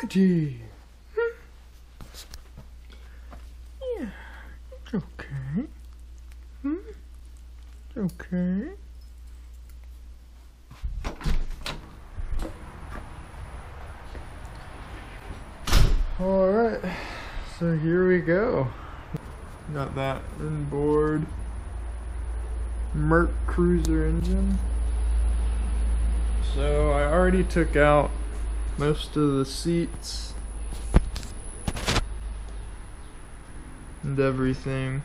Alrighty. Yeah, it's okay. It's okay. Alright, so here we go. Got that inboard Merc Cruiser engine. So I already took out most of the seats and everything.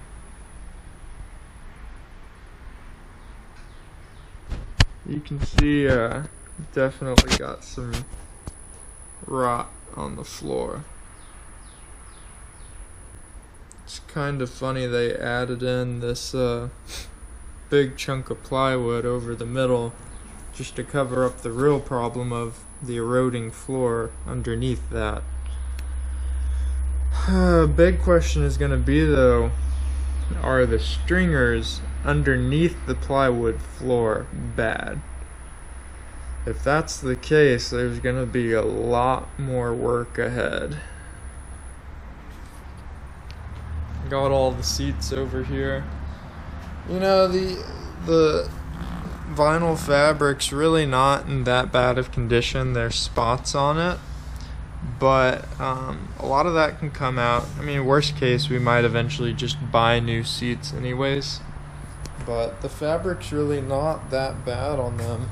You can see definitely got some rot on the floor. It's kind of funny they added in this big chunk of plywood over the middle just to cover up the real problem of the eroding floor underneath that. Big question is going to be though, are the stringers underneath the plywood floor bad? If that's the case, there's going to be a lot more work ahead. Got all the seats over here. You know, the vinyl fabric's really not in that bad of condition. There's spots on it, but a lot of that can come out. I mean, worst case, we might eventually just buy new seats anyways, but the fabric's really not that bad on them.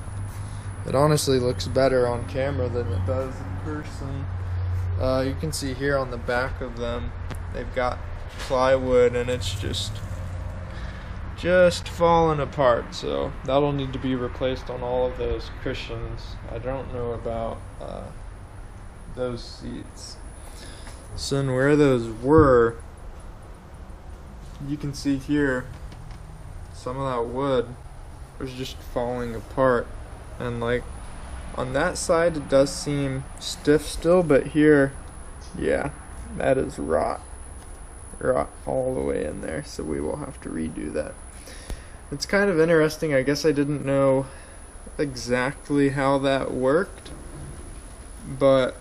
It honestly looks better on camera than it does in person. You can see here on the back of them, they've got plywood and it's just falling apart, so that'll need to be replaced on all of those cushions. I don't know about those seats. So in where those were, you can see here some of that wood was just falling apart, and like on that side it does seem stiff still, but here, yeah, that is rot all the way in there, so we will have to redo that. It's kind of interesting. I guess I didn't know exactly how that worked, but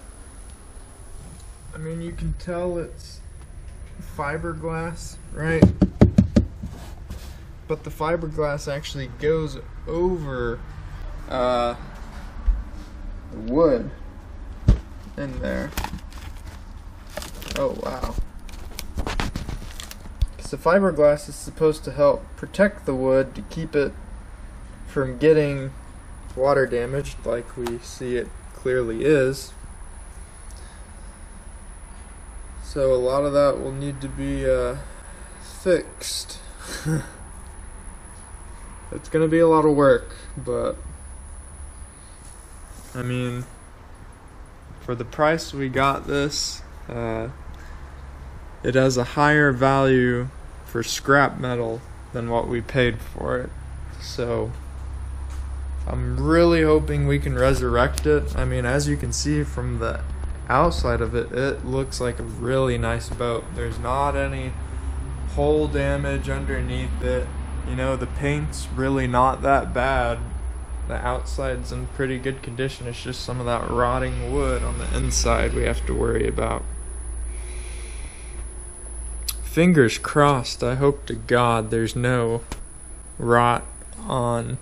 I mean, you can tell it's fiberglass, right? But the fiberglass actually goes over the wood in there. Oh wow. The fiberglass is supposed to help protect the wood to keep it from getting water damaged, like we see it clearly is. So a lot of that will need to be fixed. It's gonna be a lot of work, but I mean, for the price we got this, it has a higher value for scrap metal than what we paid for it. So I'm really hoping we can resurrect it. I mean, as you can see from the outside of it, it looks like a really nice boat. There's not any hull damage underneath it. You know, the paint's really not that bad. The outside's in pretty good condition. It's just some of that rotting wood on the inside we have to worry about. Fingers crossed. I hope to God there's no rot on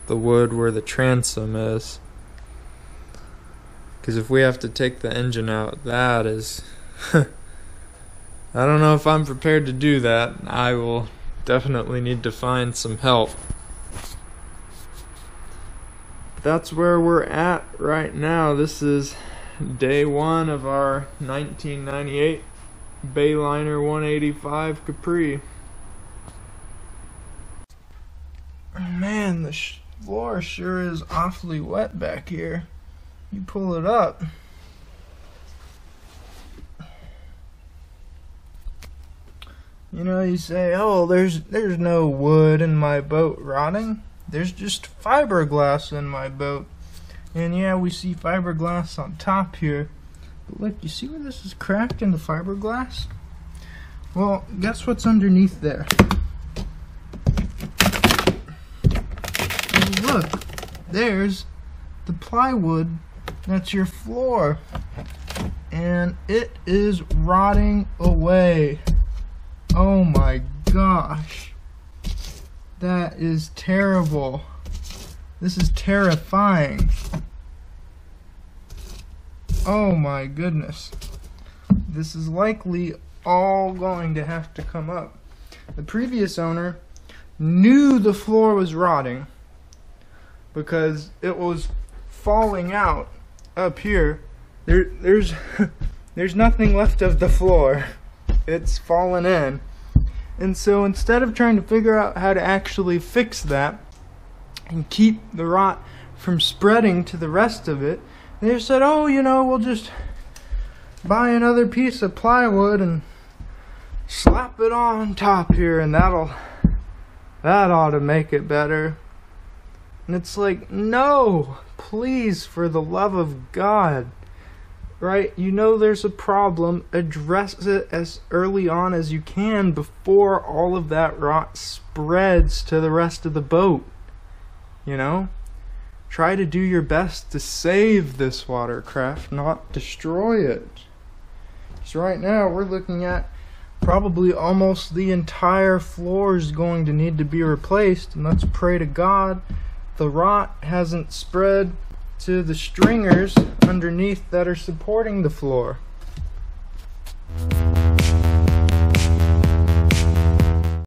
the wood where the transom is, because if we have to take the engine out, that is I don't know if I'm prepared to do that. I will definitely need to find some help. That's where we're at right now. This is day one of our 1998 Bayliner 185 Capri. Man, the floor sure is awfully wet back here. You pull it up. You know, you say, oh, there's no wood in my boat rotting. There's just fiberglass in my boat. And yeah, we see fiberglass on top here. But look, you see where this is cracked into fiberglass? Well, guess what's underneath there? And look, there's the plywood that's your floor. and it is rotting away. Oh my gosh. That is terrible. This is terrifying. Oh my goodness. This is likely all going to have to come up. The previous owner knew the floor was rotting because it was falling out up here. There's nothing left of the floor. It's fallen in. And so instead of trying to figure out how to actually fix that and keep the rot from spreading to the rest of it, they just said, oh, you know, we'll just buy another piece of plywood and slap it on top here, and that ought to make it better. And it's like, no, please, for the love of God, right? You know there's a problem. Address it as early on as you can before all of that rot spreads to the rest of the boat. You know? Try to do your best to save this watercraft, not destroy it. So right now we're looking at probably almost the entire floor is going to need to be replaced, and let's pray to God the rot hasn't spread to the stringers underneath that are supporting the floor.